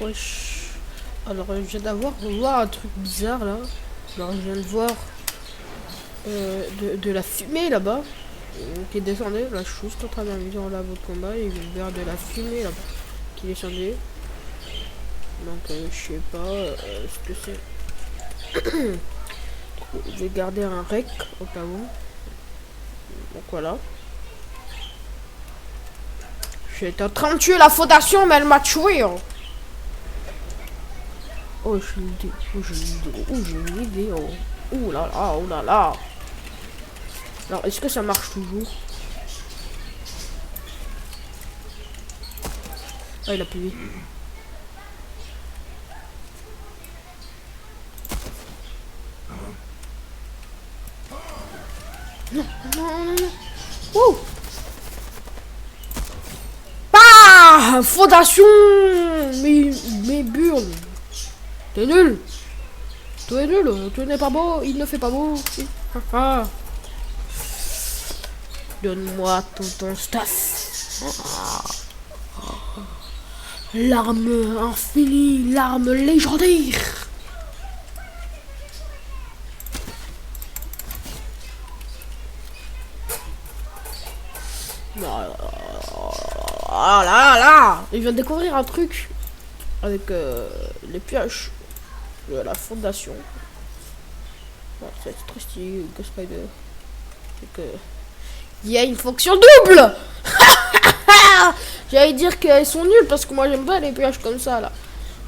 Wesh. Alors, je viens voir un truc bizarre là. Alors, je viens de voir de la fumée là-bas qui descendait. Là, je suis juste en train d'amuser en labo de combat et je viens de voir de la fumée là-bas qui descendait. Donc, je sais pas ce que c'est. Je vais garder un rec au cas où. Donc, voilà. J'étais en train de tuer la fondation, mais elle m'a tué. Hein. Oh, j'ai une idée. Oh, j'ai une idée. Oh, j'ai une idée. Oh. Ouh là là, oh là là. Alors, est-ce que ça marche toujours? Ah, il a payé. Non, non, non, non. Ouh. Ah, fondation. Mais burne. T'es nul. Tu es nul. Tu n'es pas beau. Il ne fait pas beau. Donne-moi tout ton stuff. L'arme infinie, l'arme légendaire. Ah là là. Il vient de découvrir un truc avec les pioches de la fondation. C'est très stylé, Ghost Spider. C'est que il y a une fonction double. J'allais dire qu'elles sont nulles parce que moi j'aime pas les pioches comme ça là.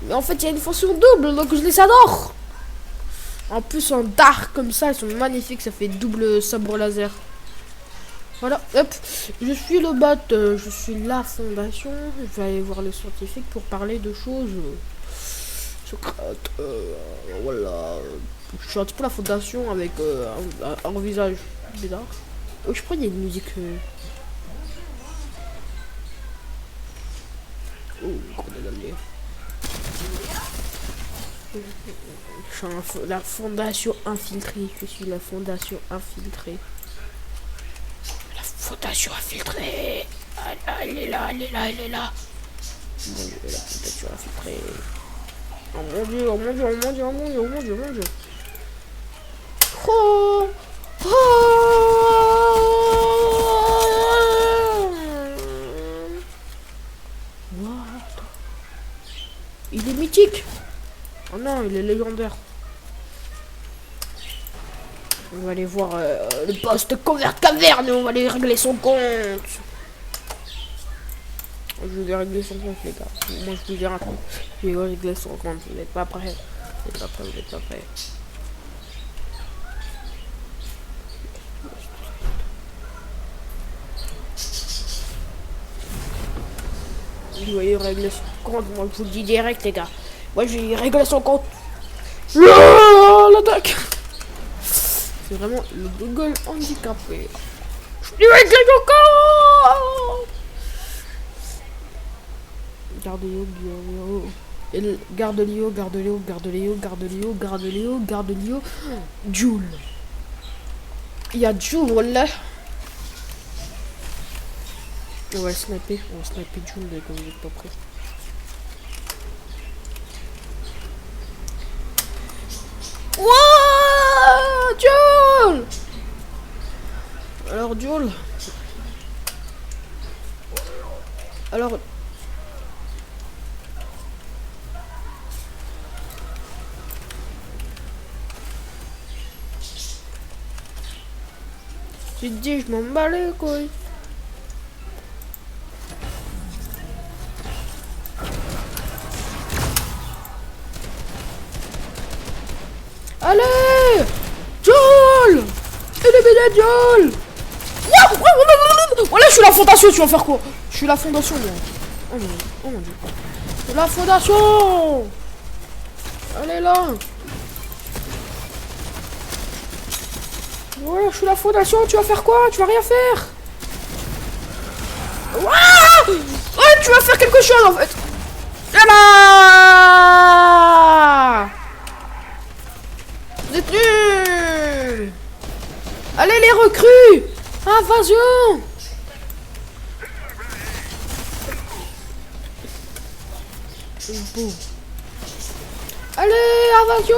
Mais en fait il y a une fonction double donc je les adore. En plus en dark comme ça elles sont magnifiques, ça fait double sabre laser. Voilà, hop, je suis le bat, je suis la fondation. Je vais aller voir les scientifiques pour parler de choses secrètes. Voilà, je suis un petit peu la fondation avec un visage bizarre. Je crois qu'il y a une musique. Oh, je suis la fondation infiltrée. Je suis la fondation infiltrée. La fondation infiltrée. Elle est là, elle est là, elle est là. Mon dieu, la fondation infiltrée. Oh mon dieu, oh mon dieu, oh mon dieu, oh mon dieu, oh mon dieu, oh mon dieu. Oh, What? Il est mythique. Oh non, il est légendaire. On va aller voir le boss de Covert Caverne et on va aller régler son compte. Je vais régler son compte, les gars. Moi, je vais dire un truc. Je vais régler son compte. Vous n'êtes pas prêts. Vous n'êtes pas prêts, vous n'êtes pas prêts. Je vais régler son compte. Moi, je vous le dis direct, les gars. Moi, je vais régler son compte. L'attaque. C'est vraiment le Google handicapé. Je vais régler son compte. Garde Léo, garde Léo, garde Léo, garde Léo, garde Léo, garde Léo, garde Léo, Joule. Il y a Joule là. On va snapper Joule quand vous êtes pas prêts. Wouah, Joule. Alors Joule. Alors. Tu te dis, je m'en bats les couilles. Allez, Joule. Éliminer Joule. Voilà, je suis la fondation, tu vas faire quoi? Je suis la fondation, moi. Oh mon dieu, oh mon dieu. C'est la fondation. Allez là. Voilà, je suis la fondation, tu vas faire quoi? Tu vas rien faire. Ouah, ouais, tu vas faire quelque chose en fait. Là. Vous êtes nuls. Allez les recrues. Invasion. Boum. Allez, invasion!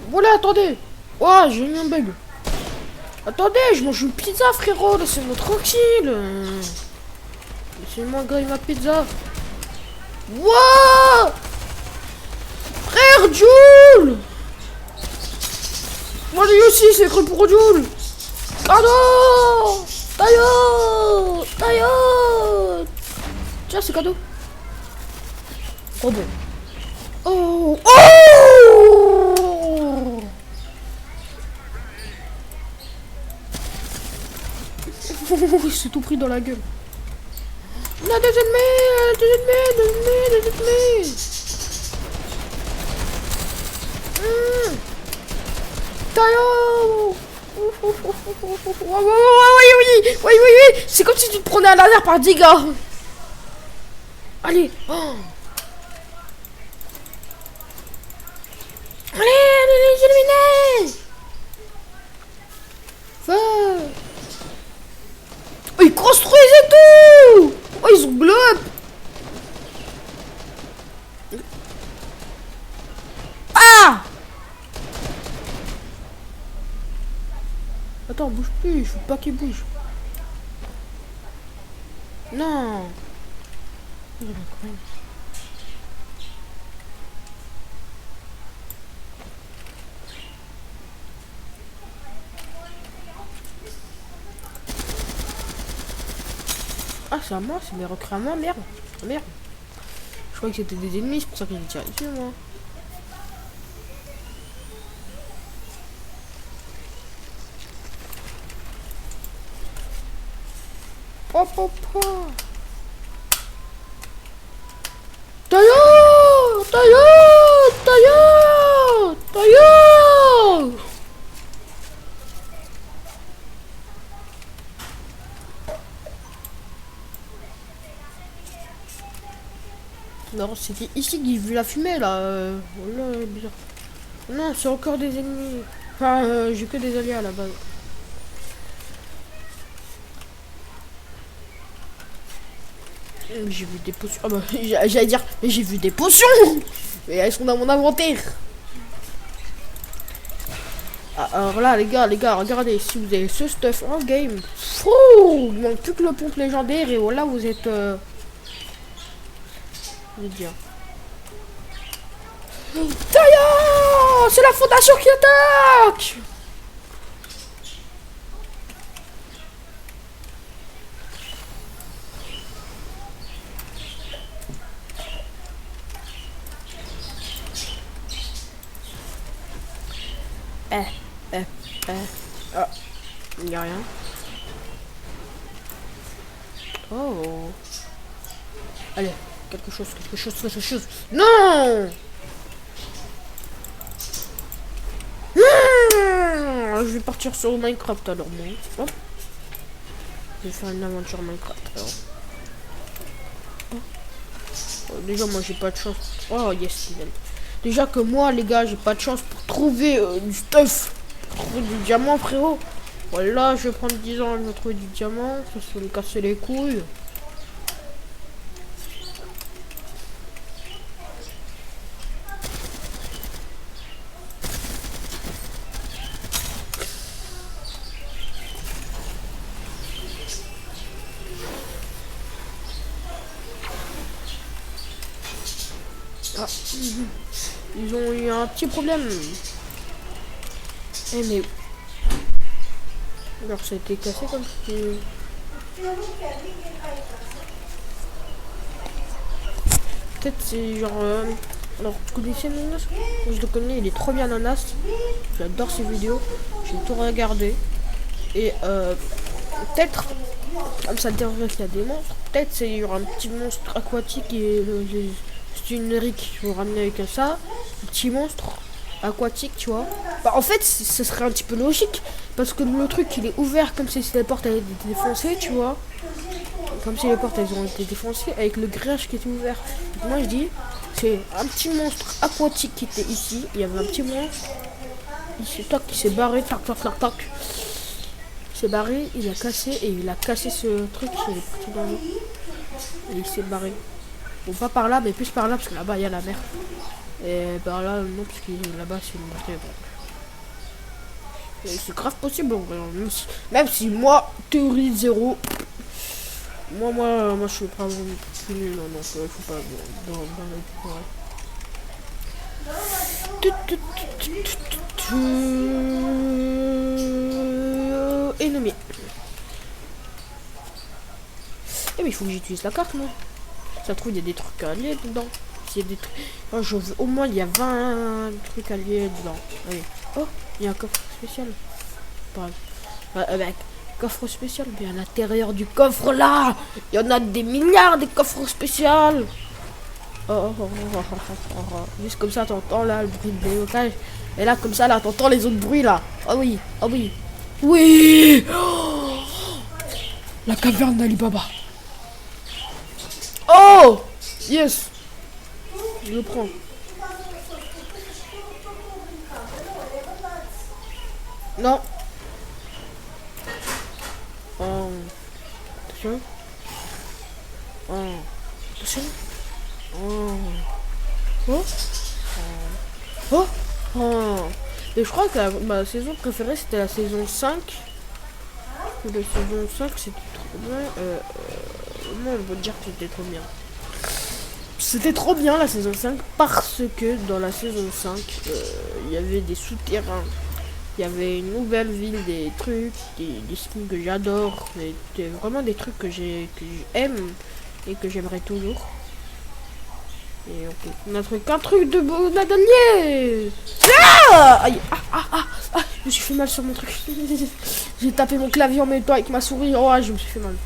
Voilà, attendez. Oh, j'ai eu un bug. Attendez, je mange une pizza, frérot. Laissez-moi tranquille. Laissez-moi griller ma pizza. Wouah! Frère Jules! Moi lui aussi, c'est cru pour Jules. Cadeau! Taillot! Taillot! Tiens, c'est cadeau. Oh bon. Oh! Oh! Il s'est tout pris dans la gueule. On a des ennemis! Des ennemis! Des ennemis! Des ennemis! Taillot! Oui! C'est comme si tu te prenais un laser par 10 gars. Allez! Oh. Allez, les éliminés! Feu! Oh, ils construisent et tout! Oh, ils ont globe! Ah! Attends, bouge plus, je veux pas qu'il bouge. Non! Ah, c'est à moi, c'est mes recrues à moi, merde. Merde. Je croyais que c'était des ennemis, c'est pour ça que j'ai tiré dessus, moi. Hop, hop, hop. Taillot! Taillot! Taillot! Taillot! Non, c'était ici qu'il vu la fumée là. Voilà, bizarre. Non, c'est encore des ennemis. Enfin, j'ai que des alliés à la base. J'ai vu des potions. Ah bah, j'allais dire, mais j'ai vu des potions! Mais elles sont dans mon inventaire. Ah, alors là, les gars, regardez, si vous avez ce stuff en game, fou, il manque plus que le pompe légendaire et voilà, vous êtes. Je vais dire. Taillot! C'est la fondation qui attaque! Ah, il n'y a rien. Oh. Allez, quelque chose. Non! Je vais partir sur Minecraft alors, moi. Hop. Je vais faire une aventure Minecraft alors. Déjà, moi j'ai pas de chance. Oh, yes, Steven. Déjà que moi, les gars, j'ai pas de chance pour trouver du stuff. Pour trouver du diamant, frérot. Voilà, je vais prendre 10 ans, je vais trouver du diamant. Ça se fait me casser les couilles. Ah. Ils ont eu un petit problème. Eh mais... Alors ça a été cassé comme si... Peut-être c'est genre... Alors vous connaissez Nanas? Je le connais, il est trop bien Nanas. J'adore ses vidéos. J'ai tout regardé. Et peut-être... Comme ça terroriste il y a des monstres. Peut-être c'est y aura un petit monstre aquatique et... c'est une Eric, je vais ramener avec ça. Un petit monstre aquatique, tu vois. Bah, en fait, ce serait un petit peu logique. Parce que le truc, il est ouvert comme si les portes avaient été défoncées, tu vois. Comme si les portes, elles ont été défoncées avec le grillage qui était ouvert. Donc, moi, je dis, c'est un petit monstre aquatique qui était ici. Il y avait un petit monstre. Ici, tac, il s'est barré, tac. Il s'est barré, il a cassé et il a cassé ce truc. Il est parti dans l'eau. Et il s'est barré. Bon, pas par là, mais plus par là, parce que là-bas, il y a la mer. Et par là, non, parce que là-bas, c'est une montée. Et c'est grave possible, en vrai. Même si moi, théorie zéro. Moi, je suis pas vraiment plus nul, donc faut pas dans les ennemi. Eh mais il faut que j'utilise la carte, non? Ça trouve, il y a des trucs à allier dedans. S'il y a des trucs. Oh, au moins, il y a 20 trucs à allier dedans. Allez. Oh, il y a un coffre spécial. Pareil. Avec coffre spécial, mais à l'intérieur du coffre là, il y en a des milliards de coffres spéciaux. Juste comme ça, t'entends là le bruit de déblocage. Et là, comme ça, là, t'entends les autres bruits là. Ah oui, ah oui. Oui, oh, la caverne d'Alibaba. Oh, yes. Je le prends. Non. Oh. Attention. Oh. Attention. Oh. Oh. Oh. Oh. Et je crois que ma saison préférée c'était la saison 5. La saison 5 c'était trop bien. Moi on peut dire que c'était trop bien. C'était trop bien la saison 5 parce que dans la saison 5 il y avait des souterrains. Il y avait une nouvelle ville, des trucs, des skins que j'adore. C'était vraiment des trucs que j'aime et que j'aimerais toujours. Et on a trouvé qu'un truc de nadalier. Ah, aïe, je me suis fait mal sur mon truc. J'ai tapé mon clavier en même temps avec ma souris. Oh, je me suis fait mal.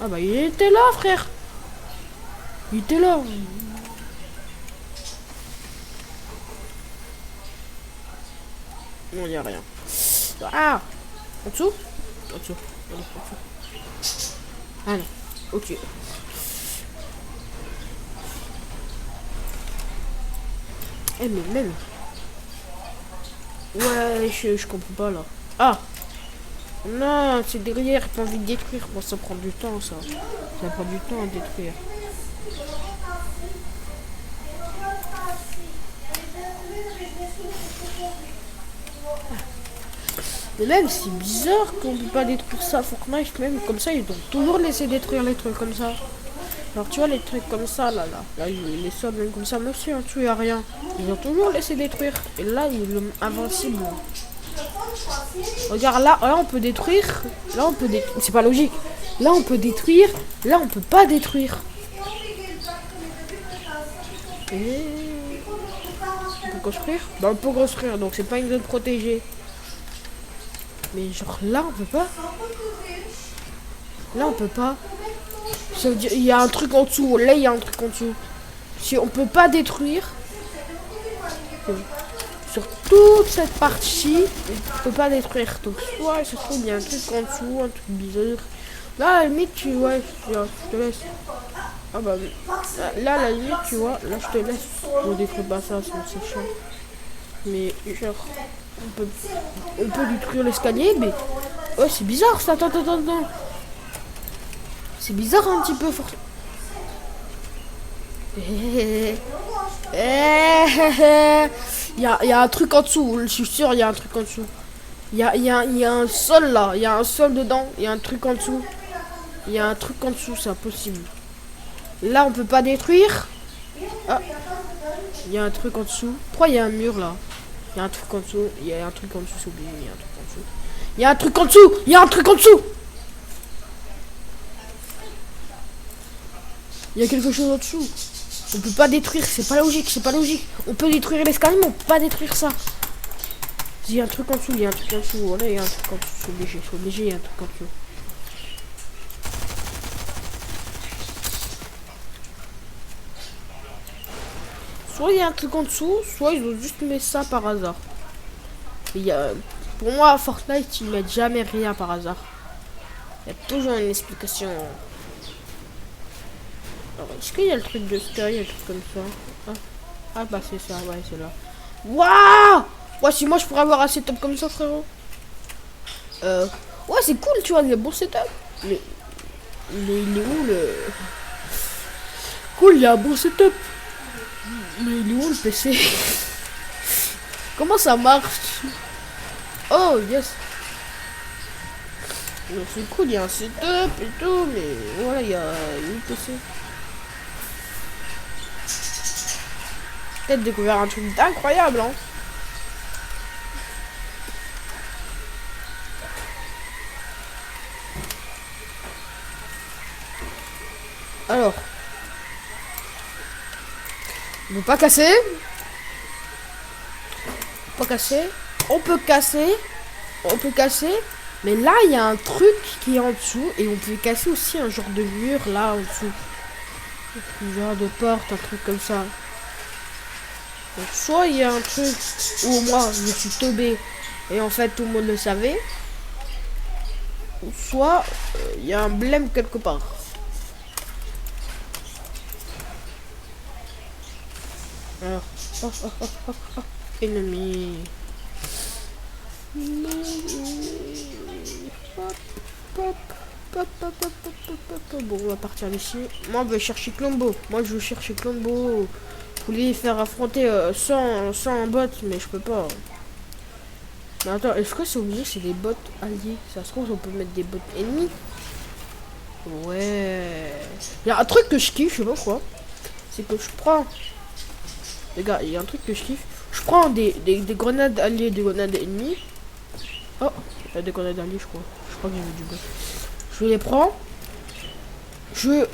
Ah bah il était là, frère. Il était là. Non, il n'y a rien. Ah, en dessous. En dessous. Ah non. Ok. Eh mais même. Ouais, je comprends pas là. Ah. Non, c'est derrière, pas envie de détruire. Bon, ça prend du temps ça. Ça prend du temps à détruire. Mais même c'est bizarre qu'on peut pas détruire ça. Fortnite même comme ça, ils doivent toujours laisser détruire les trucs comme ça. Alors tu vois les trucs comme ça là, les sols même comme ça, même si en dessous il n'y a rien, ils ont toujours laissé détruire. Et là il est invincible. Regarde là, on peut détruire, là on peut détruire. C'est pas logique. Là on peut détruire, là on peut pas détruire. Et on peut construire. Bah on peut construire, donc c'est pas une zone protégée. Mais genre là on peut pas. Là on peut pas. Ça veut dire il y a un truc en dessous. Là il y a un truc en dessous. Si on peut pas détruire. Sur toute cette partie, on peut pas détruire. Donc soit ça se trouve il y a un truc en dessous, un truc bizarre. Là à la limite tu vois, je te laisse. Ah bah là à la limite tu vois, là je te laisse. On détruit pas ça, c'est chiant. Mais genre on peut détruire l'escalier, mais ouais c'est bizarre ça. Attends. C'est bizarre un petit peu fort. Il y a un truc en dessous, je suis sûr il y a un truc en dessous. Il y a un sol là, il y a un sol dedans, il y a un truc en dessous. Il y a un truc en dessous, c'est impossible. Là on peut pas détruire. Ah. Il y a un truc en dessous. Pourquoi il y a un mur là? Il y a un truc en dessous, il y a un truc en dessous, c'est oublié, il y a un truc en dessous. Il y a un truc en dessous, il y a un truc en dessous. Il y a quelque chose en dessous. On peut pas détruire, c'est pas logique, c'est pas logique. On peut détruire l'escalier, mais on peut pas détruire ça. Il y a un truc en dessous, il y a un truc en dessous. Voilà, il y a un truc en dessous, c'est obligé, il y a un truc en dessous. Soit il y a un truc en dessous, soit ils ont juste mis ça par hasard. Pour moi, Fortnite, ils mettent jamais rien par hasard. Il y a toujours une explication. Est-ce qu'il y a le truc de sky, un truc comme ça? Ah bah c'est ça, ouais c'est là. Waouh! Ouais si moi je pourrais avoir un setup comme ça frérot. Ouais c'est cool tu vois, il y a bon setup. Mais il est où le... cool, il y a un bon setup. Mais il est où le PC? Comment ça marche? Oh, yes. C'est cool, il y a un setup et tout, mais voilà, il y a le PC. Peut-être découvert un truc incroyable, hein. Alors, on peut pas casser. Pas casser. On peut casser. On peut casser. Mais là, il y a un truc qui est en dessous. Et on peut casser aussi un genre de mur là en dessous. Un genre de porte, un truc comme ça. Donc, soit il y a un truc où moi, je suis tombé. Et en fait, tout le monde le savait. Ou soit, il y a un blême quelque part. Alors, ennemi. Bon, on va partir d'ici. Moi, je vais chercher Colombo. Moi, je veux chercher Colombo. Je voulais faire affronter 100 bots, mais je peux pas. Mais attends, est-ce que c'est obligé? C'est des bots alliés. Ça se trouve, on peut mettre des bots ennemis. Ouais. Il y a un truc que je kiffe, je sais pas quoi. C'est que je prends. Les gars, il y a un truc que je kiffe. Je prends des grenades alliées, des grenades ennemies. Oh, il y a des grenades alliées, je crois. Je crois que j'ai vu du bug. Je les prends. Je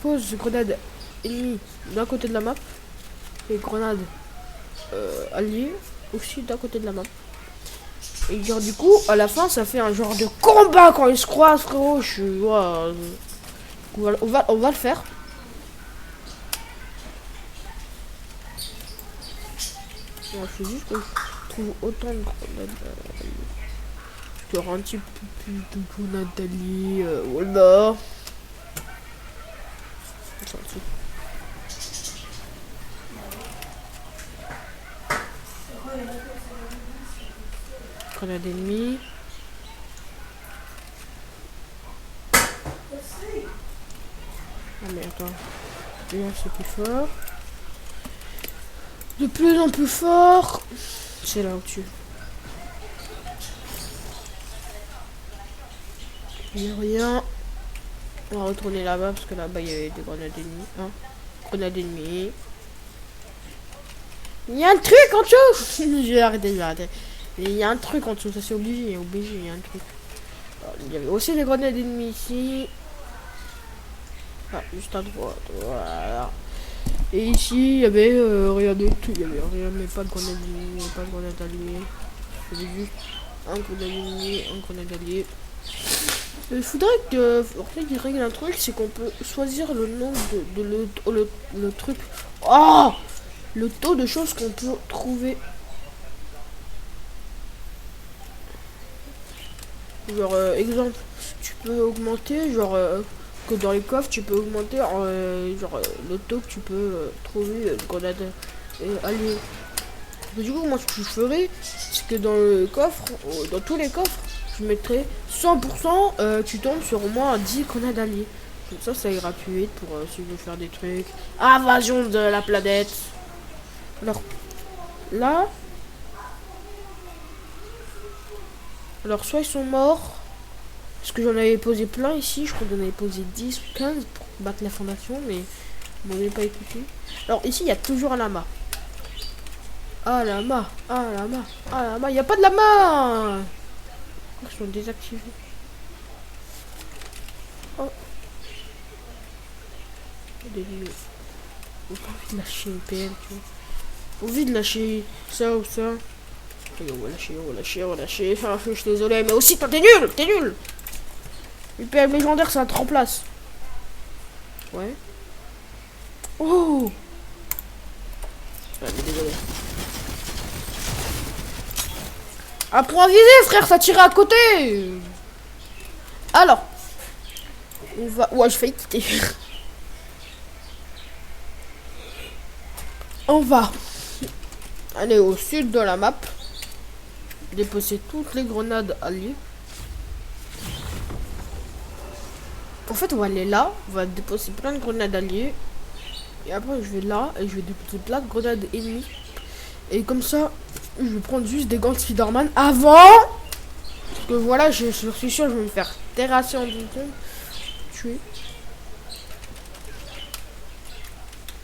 pose les grenades ennemies d'un côté de la map. Et grenades alliées aussi d'un côté de la map. Et genre, du coup, à la fin, ça fait un genre de combat quand ils se croisent, frérot. On va le faire. Ouais, je fais juste que je trouve autant de grenades. Je te rends un petit peu plus de grenades alliées. Voilà. Grenade ennemie. Ah mais attends. Là c'est plus fort. De plus en plus fort. C'est là au-dessus. Il n'y a rien. On va retourner là-bas parce que là-bas il y avait des grenades ennemies. Hein, grenades ennemies. Il y a un truc en dessous. Je vais arrêter, il y a un truc en dessous, ça c'est obligé, il y a un truc. Alors, il y avait aussi des grenades ennemies ici. Ah, juste à droite, voilà. Et ici, il y avait rien d'autre, il y avait rien, mais pas de grenade ennemie, pas de grenade alliée. Il y avait juste un grenade ennemi, un grenade allié. Il faudrait que, en fait, il règle un truc, c'est qu'on peut choisir le nom de le truc. Oh, le taux de choses qu'on peut trouver. Genre, exemple, tu peux augmenter, genre, que dans les coffres, tu peux augmenter, genre, le taux que tu peux trouver grenade alliée. Du coup, moi, ce que je ferais, c'est que dans le coffre, dans tous les coffres, je mettrais 100%, tu tombes sur au moins 10 grenades alliées. Comme ça ira plus vite pour si tu veux faire des trucs. Invasion de la planète. Alors, là. Alors, soit ils sont morts. Parce que j'en avais posé plein ici. Je crois que j'en avais posé 10 ou 15 pour battre la fondation. Mais on m'avait pas écouté. Alors, ici, il y a toujours un lama. Ah, lama. Ah, lama. Ah, lama. Il n'y a pas de lama. Ils sont désactivés. Oh. J'ai pas envie de lâcher une PL, tu vois. J'ai envie de lâcher ça ou ça. Allez, on va lâcher. Enfin, je suis désolé, mais aussi, toi, t'es nul. Une PL légendaire, ça te remplace. Ouais. Oh. Ouais, mais désolé. Apprends à viser, frère, ça tirait à côté. Alors. On va... Ouais, je fais quitter. On va aller au sud de la map. Déposer toutes les grenades alliées. En fait, on va aller là, on va déposer plein de grenades alliées. Et après, je vais là et je vais déposer plein de grenades ennemies. Et comme ça, je vais prendre juste des gants de Spider-Man avant. Parce que voilà, je suis sûr, je vais me faire terrasser en une seconde. Tuer.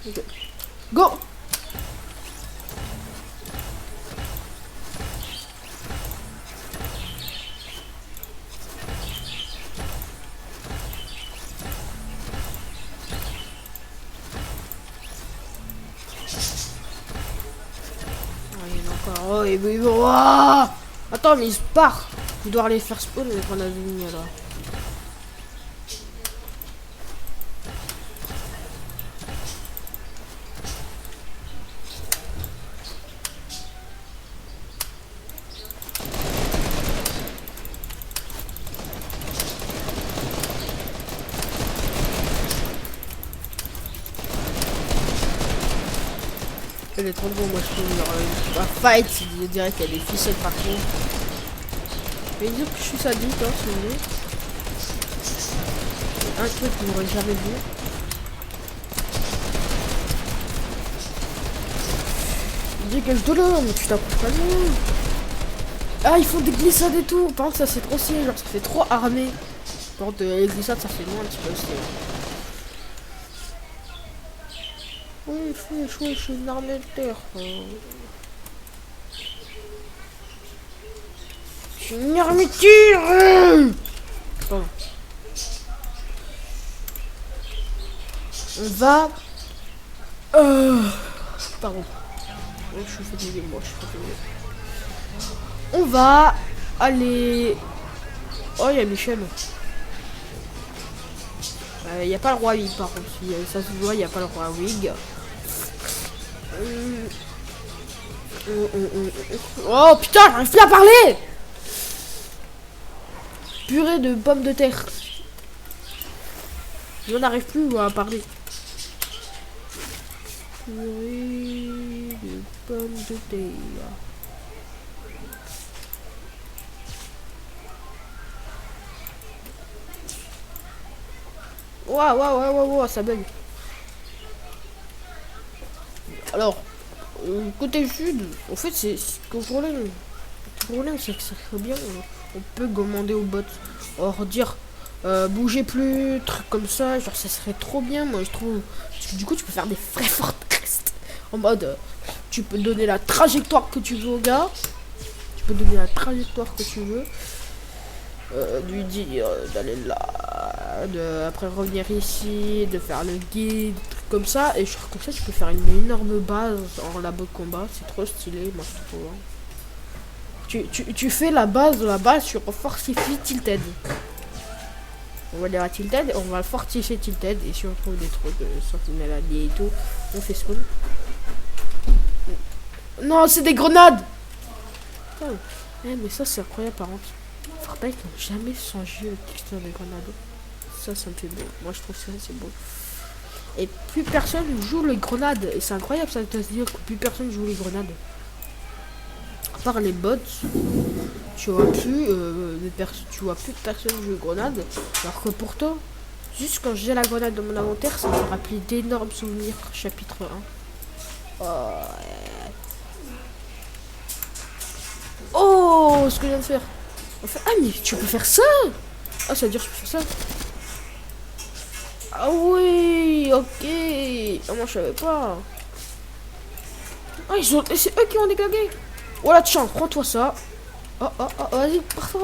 Ok. Go! Oh, et oui, oh. Attends, mais il se part. Je dois les faire spawn les grenades ennemies alors. Elle est trop bon, moi je trouve genre fight, je dirais qu'il y a des ficelles partout. Je vais dire que je suis sadique, hein, si vous voulez. C'est un truc que vous n'aurez jamais vu. Dégage de là, mais tu t'approches pas de moi. Ah, ils font des glissades et tout. Par contre, ça c'est trop stylé, genre ça fait trop armé. Par contre, les glissades ça fait moins un petit peu stylé. Oui, je suis une armée de terre. Je suis une armée de tir. Pardon. On va... Pardon. Je suis fatigué, moi, je suis fatigué. On va aller... Oh, il y a Michel. Il n'y a pas le roi Wig, par contre. Si ça se voit, il n'y a pas le roi Wig. Oh putain, j'arrive plus à parler. Purée de pommes de terre. Je n'arrive plus à parler. Purée de pommes de terre. Waouh, ça bug. Alors, côté sud, en fait, c'est le problème. Le problème, c'est que ça serait bien. On peut commander aux bots. Or, dire bougez plus, trucs comme ça, genre ça serait trop bien, moi je trouve. Parce que du coup, tu peux faire des vrais fortresses. En mode, tu peux donner la trajectoire que tu veux au gars. Tu peux donner la trajectoire que tu veux. Lui dire d'aller là, après revenir ici, de faire le guide, trucs comme ça, et genre comme ça tu peux faire une énorme base en labo de combat, c'est trop stylé, moi je trouve. Tu fais la base sur Fortify Tilted. On va aller à Tilted, on va fortifier Tilted, et si on trouve des trucs de sentinelles alliés et tout, on fait spawn. Non, c'est des grenades! Oh. Mais ça c'est incroyable par contre. Fortnite n'a jamais changé le texture des grenades. Ça me fait beau. Moi je trouve ça c'est beau. Et plus personne joue les grenades. Et c'est incroyable ça de se dire que plus personne joue les grenades. À part les bots, tu vois plus de personnes jouer aux grenades. Alors que pourtant, juste quand j'ai la grenade dans mon inventaire, ça me rappelle d'énormes souvenirs chapitre 1. Oh, ce que je viens de faire. Ah mais tu peux faire ça. Ah ça veut dire que je peux faire ça. Ah oui, ok. Ah, moi je savais pas. Ah c'est eux qui ont dégagé. Voilà tiens, prends-toi ça. Oh vas-y, parfait.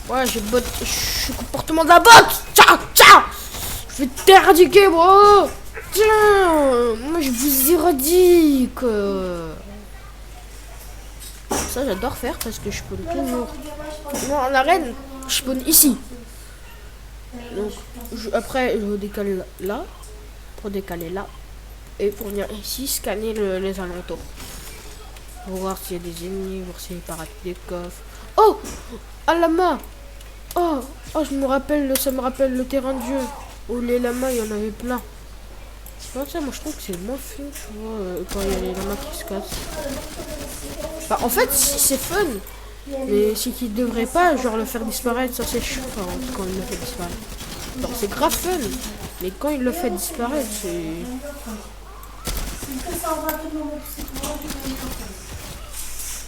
Ouais, je suis comportement de la botte. Ciao. Je vais t'éradiquer, bro. Tiens, moi je vous ai redit que... Ça j'adore faire parce que je spawn toujours. Moi en arène, je spawn ici. Donc après je décale là, pour décaler là. Et pour venir ici, scanner les alentours. Pour voir s'il y a des ennemis, voir s'il y a des coffres. Oh, un lama. Oh, ça me rappelle le terrain de jeu. Où les lamas, il y en avait plein. Non, ça, moi je trouve que c'est moins fun, tu vois, quand il y a les lamas qui se cassent. Bah, en fait, si c'est fun, mais c'est qu'il devrait pas, genre, le faire disparaître, ça c'est chiant quand il le fait disparaître. Alors, c'est grave fun, mais quand il le fait disparaître, c'est.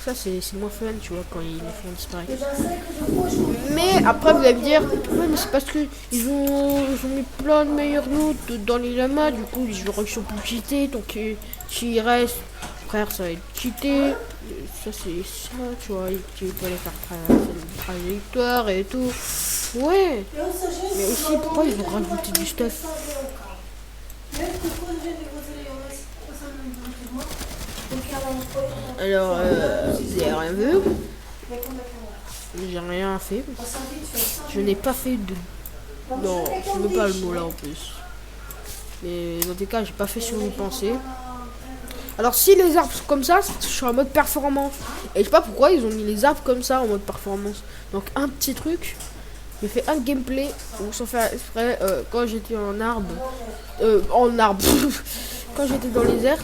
Ça, c'est moins fun, tu vois, quand ils le font disparaître. Mais après, vous allez me dire, ouais, mais c'est parce que ils ont mis plein de meilleures notes dans les lamas, du coup, les joueurs ils sont plus cheatés, donc s'ils restent, frère, ça va être cheaté. Ça, c'est ça, tu vois, tu peux les faire traverser le trajectoire et tout. Ouais, mais aussi, pourquoi ils ont rajouté du stuff? Alors, vous avez rien vu? J'ai rien fait. Je n'ai pas fait de. Non, je ne veux pas le mot là en plus. Mais dans des cas, j'ai pas fait sur mes pensées. Alors, si les arbres sont comme ça, je suis en mode performance. Et je sais pas pourquoi ils ont mis les arbres comme ça en mode performance. Donc, un petit truc. J'ai fait un gameplay où, sans faire exprès, quand j'étais en arbre. Quand j'étais dans les airs.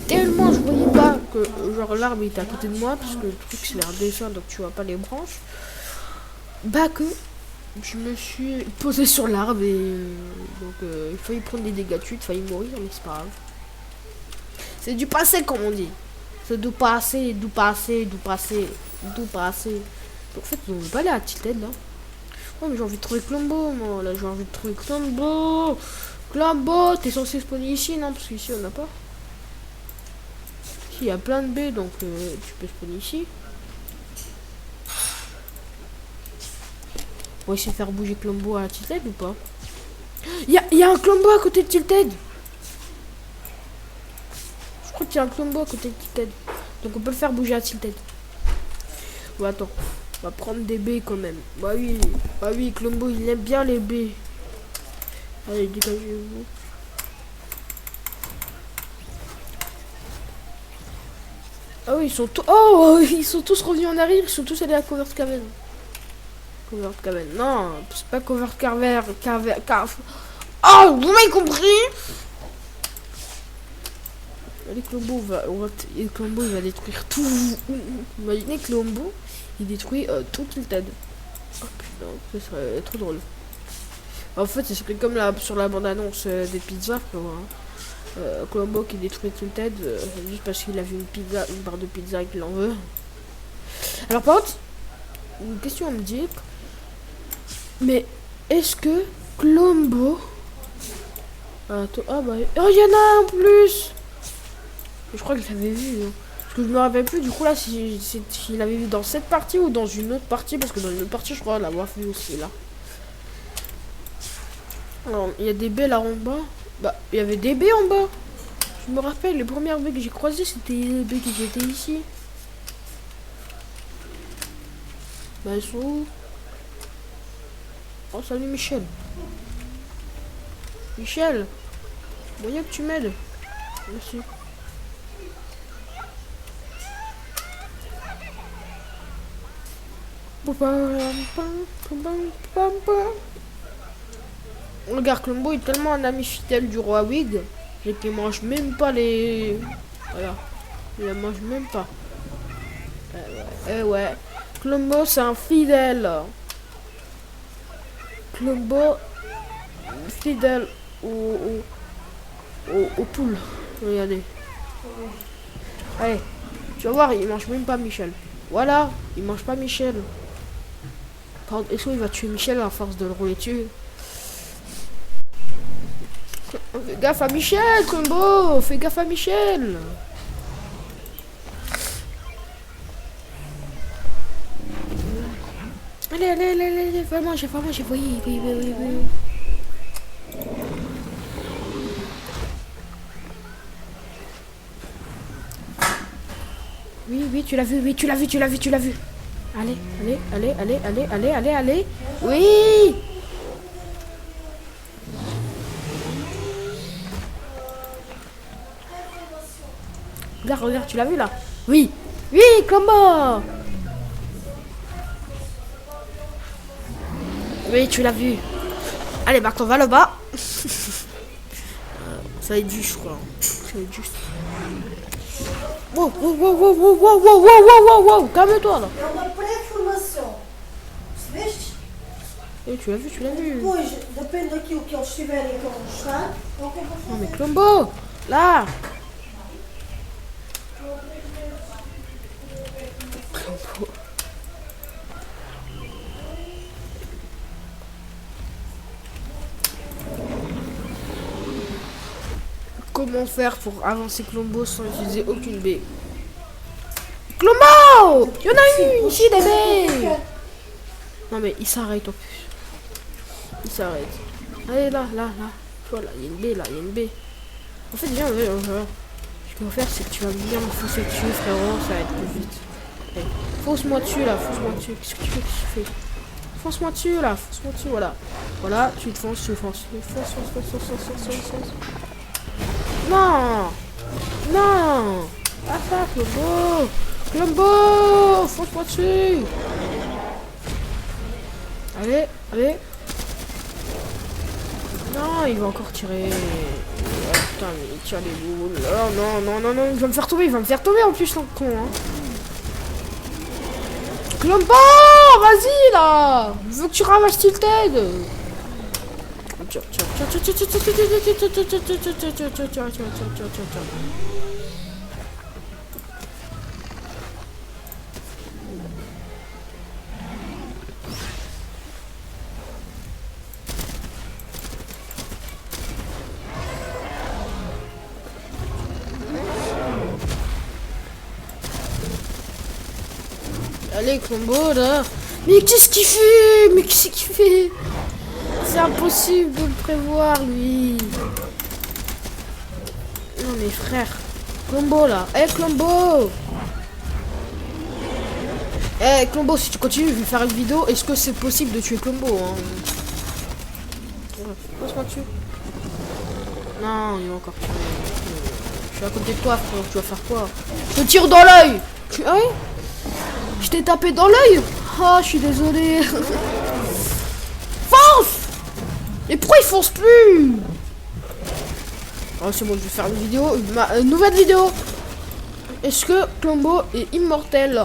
Tellement je voyais pas que genre l'arbre était à côté de moi parce que le truc c'est l'air dessin donc tu vois pas les branches, bah que je me suis posé sur l'arbre et donc il fallait prendre des dégâts dessus, il fallait mourir mais c'est pas grave. C'est du passé comme on dit. C'est du passé, du passé, du passé, du passé. En fait on veut pas aller à Tilted là. Oh mais j'ai envie de trouver Colombo moi là, j'ai envie de trouver Colombo. Colombo, t'es censé spawner ici non parce qu'ici on n'a pas. Il y a plein de baies donc tu peux spawner ici. On va essayer de faire bouger Colombo à Tilted ou pas? Il y a un Colombo à côté de Tilted. Je crois qu'il y a un Colombo à côté de Tilted. Donc on peut le faire bouger à Tilted. Bon attends, on va prendre des baies quand même. Bah oui, Colombo il aime bien les baies. Allez, dégagez-vous. Ah oui, ils sont tous revenus en arrière, ils sont tous allés à Covert Cavern. Covert Cavern, non, c'est pas Covert Cavern, Oh, vous m'avez compris? Allez, Colombo, Colombo, il va détruire tout. Imaginez Colombo, il détruit tout Tilted. Oh putain, ce serait trop drôle. En fait, ce serait comme sur la bande-annonce des pizzas, quoi. Colombo qui détruit Tilted juste parce qu'il a vu une barre de pizza et qu'il en veut. Alors par contre, une question à me dire, mais est-ce que Colombo bah oh il y en a un en plus. Je crois que je l'avais vu hein. Parce que je me rappelle plus du coup là s'il avait vu dans cette partie ou dans une autre partie, parce que dans une autre partie je crois l'avoir vu aussi là. Alors il y a des baies là en bas. Bah, il y avait des baies en bas. Je me rappelle, les premières baies que j'ai croisées, c'était les baies qui étaient ici. Bah, elles sont où? Oh, salut Michel. Michel, moyen que tu m'aides. Merci. Regarde, Colombo est tellement un ami fidèle du roi Wig et qu'il mange même pas les. Voilà. Il la mange même pas. Ouais. Colombo c'est un fidèle. Colombo fidèle au poule. Regardez. Allez. Tu vas voir, il mange même pas Michel. Voilà, il mange pas Michel. Pardon, est-ce qu'il va tuer Michel à force de le rouler dessus? Fais gaffe à Michel, Colombo. Fais gaffe à Michel. Allez, vraiment, j'ai voyé. Oui, tu l'as vu, Allez. Oui. Regarde, tu l'as vu là? Oui, Colombo. Oui, tu l'as vu. Allez, maintenant, va là-bas. Ça va être juste, je crois. Ça va être juste. Wow, wow, wow, wow, wow, wow, wow, wow, wow, wow, calme-toi là. É uma pré-formação. Percebeste? Tu l'as vu, tu l'as vu. Depois, depende daquilo que eles tiverem que gostar, é o que eu vou Non mais fazer. Colombo, là. Colombo. Comment faire pour avancer Colombo sans utiliser aucune baie? Colombo! Il y en a une ici des baies. Non mais il s'arrête en plus. Il s'arrête. Allez là, là, là. Tu vois là, il y a une baie là, il y a une baie. En fait viens, viens, viens. Ce qu'on va faire c'est que tu vas bien me foncer dessus frérot, ça va être plus vite. Allez, fonce-moi dessus là, fonce-moi dessus. Qu'est-ce que tu fais? Fonce-moi dessus là, fonce-moi dessus, voilà. Voilà, tu te fonces, tu fonces. Fonce, fonce, fonce, fonce, fonce, fonce, fonce. Non! Non! Ah ça, Colombo! Colombo! Fonce-moi dessus! Allez, allez! Non, il va encore tirer. Oh, putain, mais il tire les boules. Oh non, non, non, non, il va me faire tomber, il va me faire tomber en plus, ton con, hein. Colombo! Vas-y, là! Je veux que tu ramasses Tilted! Allez, Colombo, là! Mais qu'est-ce qu'il fait? Mais qu'est-ce qu'il fait? C'est impossible de le prévoir, lui. Non, mais frère. Colombo, là. Eh, Colombo! Eh, Colombo, si tu continues, je vais faire une vidéo. Est-ce que c'est possible de tuer Colombo, hein? Passe-moi dessus. Non, il va encore tirer. Je suis à côté de toi, frère. Tu vas faire quoi? Je te tire dans l'œil! Ah oui? Je t'ai tapé dans l'œil? Ah, je suis désolé. Fonce! Et pourquoi il fonce plus? Oh, c'est bon, je vais faire une vidéo, une nouvelle vidéo. Est-ce que Colombo est immortel?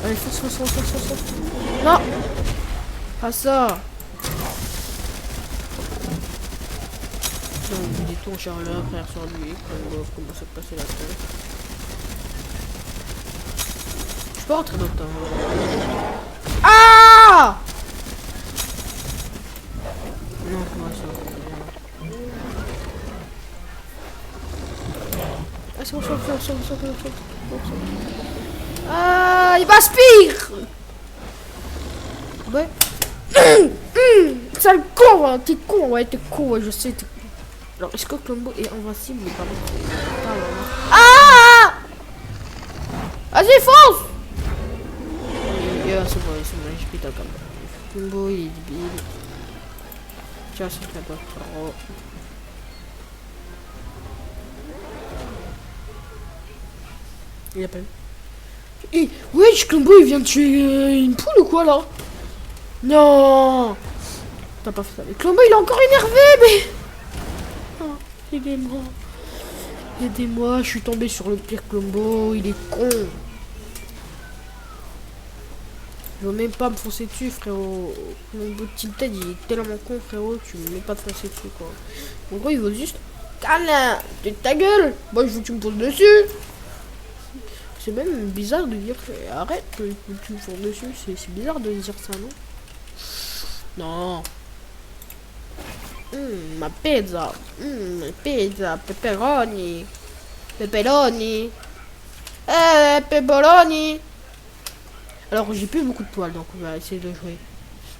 Allez, fonce, fonce, fonce, fonce, fonce, fonce. Non! Pas ça. Non, il dit tout en charleur, frère, sur lui. Colombo commence à te passer la tête. Je peux rentrer dans le temps. Ah! Non, moi ça. Ah, c'est bon, Ah, il m'aspire! Ouais. Sale con, hein. T'es con, ouais, t'es con, ouais, je sais. Alors, est-ce que Colombo est invincible ou pas? Ah! Vas-y, fonce! C'est bon, je pète comme ça. Colombo, il est débile. Tiens, c'est très bon, frérot. Il appelle. Et wesh, Colombo, il vient de tuer une poule ou quoi là? Non! T'as pas fait ça. Mais Colombo, il est encore énervé, mais. Oh, aidez-moi. Aidez-moi, je suis tombé sur le pire Colombo, il est con. Je veux même pas me foncer dessus, frérot. Colombo Tilted, il est tellement con, frérot, tu me mets pas de foncer dessus, quoi. En gros, il veut juste. Calme, ta gueule! Moi, je veux que tu me poses dessus! C'est même bizarre de dire que arrête que tu me fonces dessus, c'est bizarre de dire ça, non? Non. Ma pizza. Pizza, pepperoni. Pepperoni. Pepperoni. Alors j'ai plus beaucoup de poils, donc on va essayer de jouer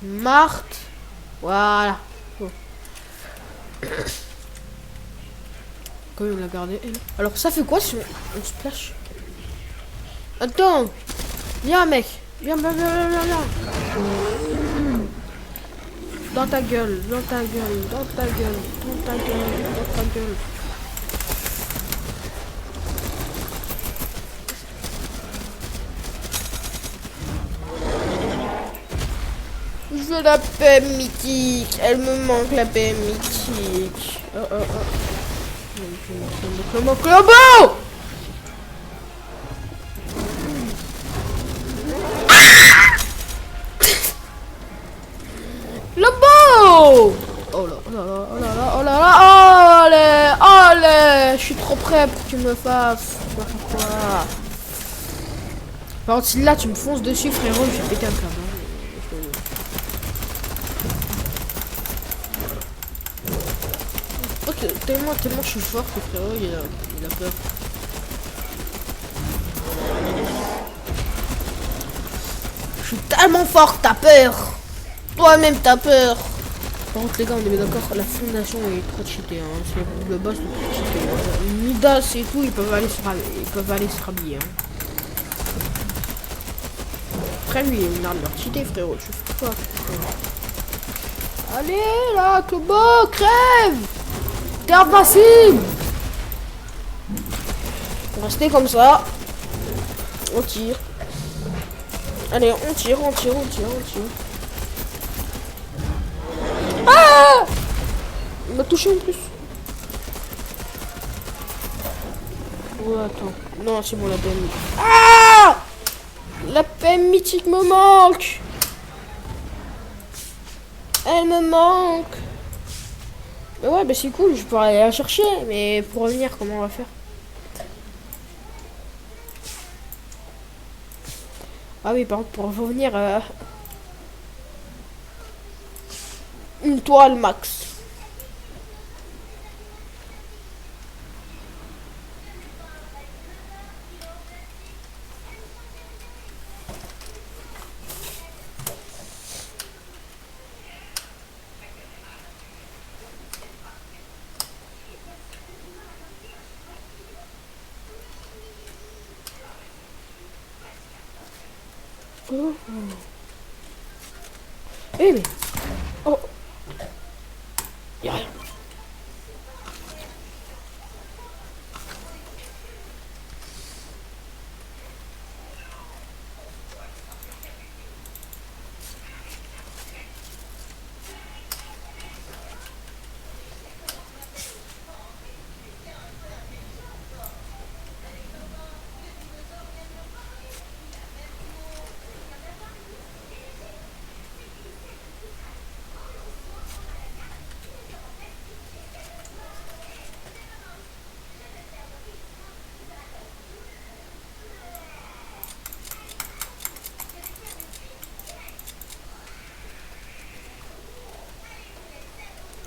smart. Voilà. Oh. Quand même on l'a gardé. Alors ça fait quoi si on splash? Attends. Viens mec. Viens. Dans ta gueule, dans ta gueule, dans ta gueule, dans ta gueule, dans ta gueule. Je veux la paix mythique. Elle me manque la paix mythique. Oh. Colombo! oh là, oh là là, oh là là, oh là là, allez, allez, je suis trop prêt pour que tu me fasses. Tu vas faire quoi? Par contre, si là tu me fonces dessus, frérot, je vais péter un câble. Ok, tellement je suis fort que frérot, il a peur. Je suis tellement fort que t'as peur. Toi-même t'as peur. Par contre les gars, on est bien d'accord, la fondation est trop cheatée, hein. C'est le boss le plus cheaté. Hein. Midas et tout, ils peuvent aller se rhabiller. Hein. Après lui, il a une armure cheatée, frérot. Tu fais quoi? Allez là, Kobo, crève. T'es impassible. Restez comme ça. On tire. Allez, on tire. Ah! Il m'a touché en plus. Oh, attends. Non, c'est bon, la PM. Ah! La PM mythique me manque. Elle me manque. Mais ouais, bah c'est cool, je pourrais aller la chercher. Mais pour revenir, comment on va faire? Ah oui, par contre, pour revenir... une toile max. Oh. Eh mais... Oh. Y'a rien.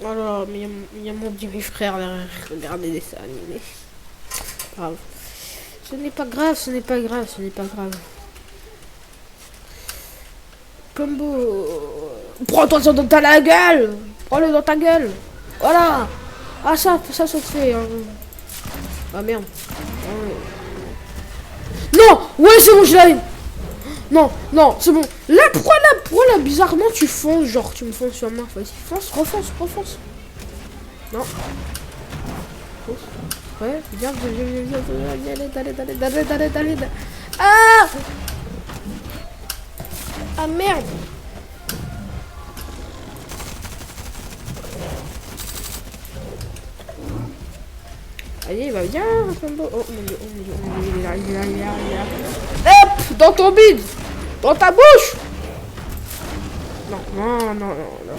Oh là là, mais il y a mon demi-frère derrière, regardez des dessins animés. Grave. Ce n'est pas grave, ce n'est pas grave, ce n'est pas grave. Combo. Prends-toi ça dans ta gueule. Prends-le dans ta gueule. Voilà. Ah ça se fait. Hein. Ah merde. Non. Ouais, c'est bon, je l'ai. Non, non, c'est bon. Là, pourquoi là, bizarrement, tu fonces, genre, tu me fonces sur moi. Vas-y, fonce, refonce. Non. Fonce. Ouais, viens. Allez. Ah! Ah, merde. Allez, va bien, Combo. Oh mon dieu, il est là. Hop, dans ton bide. Dans ta bouche. Non, là,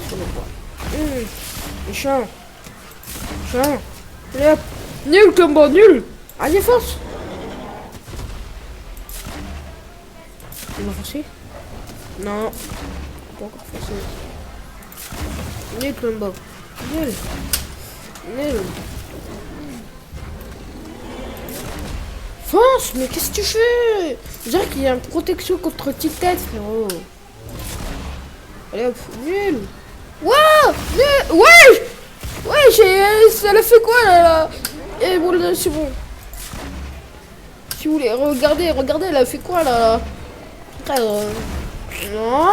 je connais pas. Méchant. Allez, hop. Nul, Combo, nul. Allez, force. Il va forcer? Non. Pas encore forcer. Nul, Combo. Nul. Fonce, mais qu'est-ce que tu fais? Je dirais qu'il y a une protection contre tête, frérot. Allez hop, nul. Wow, nul. Ouais, elle a fait quoi là? Et bon, là, c'est bon. Si vous voulez, regardez, elle a fait quoi là? Non.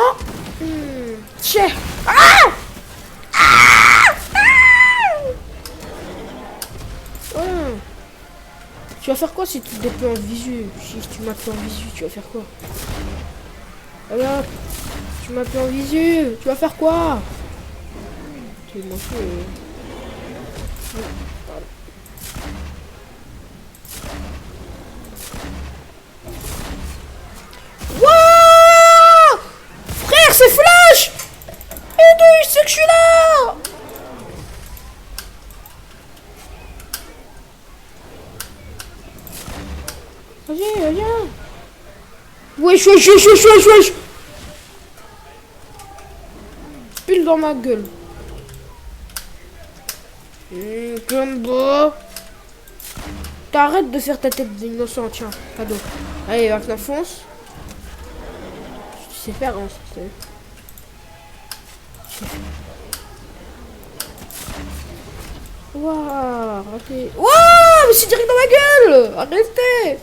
Tiens. Ah! Tu vas faire quoi si tu te déploies en visu? Si tu m'appelles en visu, tu vas faire quoi? Alors, tu m'appelles en visu, tu vas faire quoi? Tu m'en fous. Wouah! Frère, c'est Flash! Et d'où il sait que je suis là? Wesh, wesh, wesh, wesh, wesh, wesh. Pile dans ma gueule. Combo. T'arrêtes de faire ta tête d'innocent, tiens, cadeau. Allez, va la fonce. Tu sais faire, hein, c'est... Waouh, arrêtez. Waouh, mais c'est direct dans ma gueule. Arrêtez.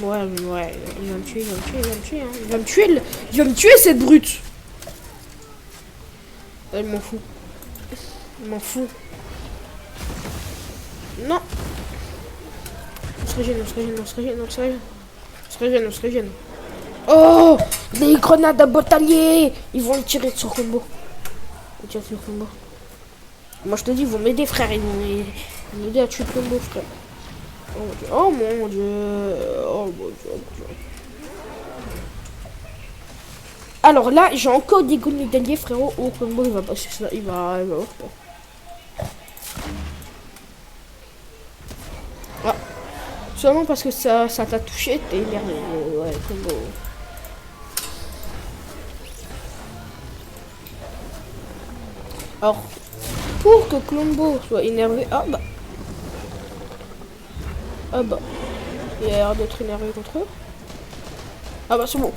Ouais, il va me tuer, il va me tuer, il va me tuer, hein. Il va me tuer cette brute. Elle m'en fout. Il m'en fout. Non. On se régène, on se régène, on se régène, on se régène. On se régène, on se régène. Oh, des grenades à botalier. Ils vont le tirer sur combo. Ils tirent sur combo. Moi je te dis, ils vont m'aider frère, ils vont m'aider à tuer combo frère. Oh mon dieu, oh mon dieu, oh mon dieu. Alors là, j'ai encore des grenades d'alliés frérot. Oh combo il va passer ça, il va ah. Seulement parce que ça t'a touché, t'es énervé. Ouais, combo. Alors, pour que Colombo soit énervé, ah bah, il a l'air d'être énervé contre eux. Ah bah c'est bon.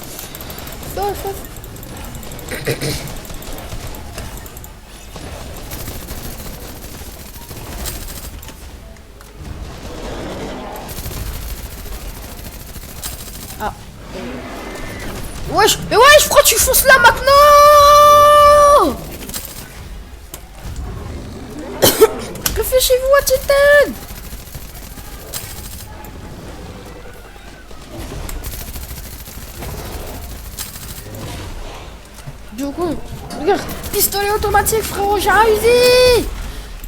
Ah. Wesh, mais wesh, pourquoi tu fonces là maintenant? Que fait chez vous à Titan? Du coup, regarde, pistolet automatique frérot, j'ai un Uzi.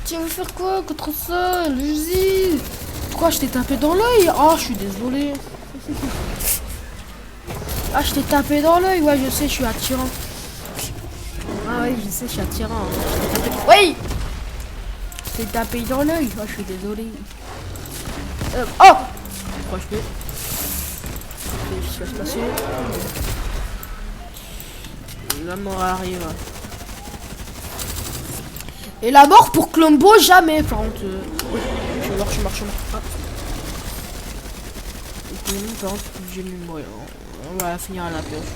Tu veux faire quoi contre ça, l'Uzi? Pourquoi je t'ai tapé dans l'œil? Oh, je suis désolé. Ah, je t'ai tapé dans l'œil, ouais, je sais, je suis attirant. Ah oui, je sais, je suis attirant. Hein. Oui. Je t'ai tapé dans l'œil, oh, je suis désolé. Oh. Pourquoi je fais? Qu'est-ce qui va se passer? La mort arrive. Et la mort pour Colombo, jamais. Par contre, oui, je marche. Ah. Par contre, j'ai mis moyen. On va finir à la pioche.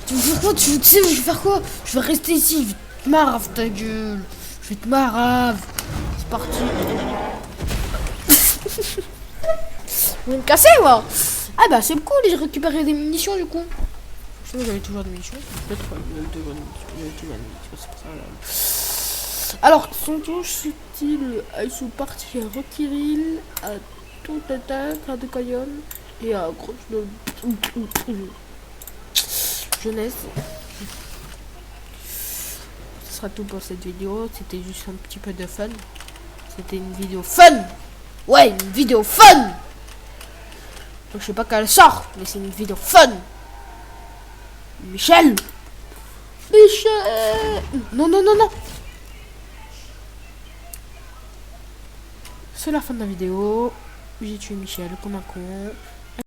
Tu veux faire quoi? Tu sais, je vais faire quoi? Je vais rester ici. Je vais te marave ta gueule. Je vais te marave. C'est parti. Vous me cassez, moi? Ah bah c'est cool, j'ai récupéré des munitions du coup. Je sais que j'avais toujours des munitions. Peut-être c'est pour ça. Là. Alors, sont tous ils sont partis à Rockyril, à tout attaque, à De Cayon et à Grosse de Jeunesse. Ce sera tout pour cette vidéo. C'était juste un petit peu de fun. C'était une vidéo fun. Ouais, une vidéo fun. Donc, je sais pas quand elle sort, mais c'est une vidéo fun. Michel. Non. C'est la fin de la vidéo. J'ai tué Michel comme un con.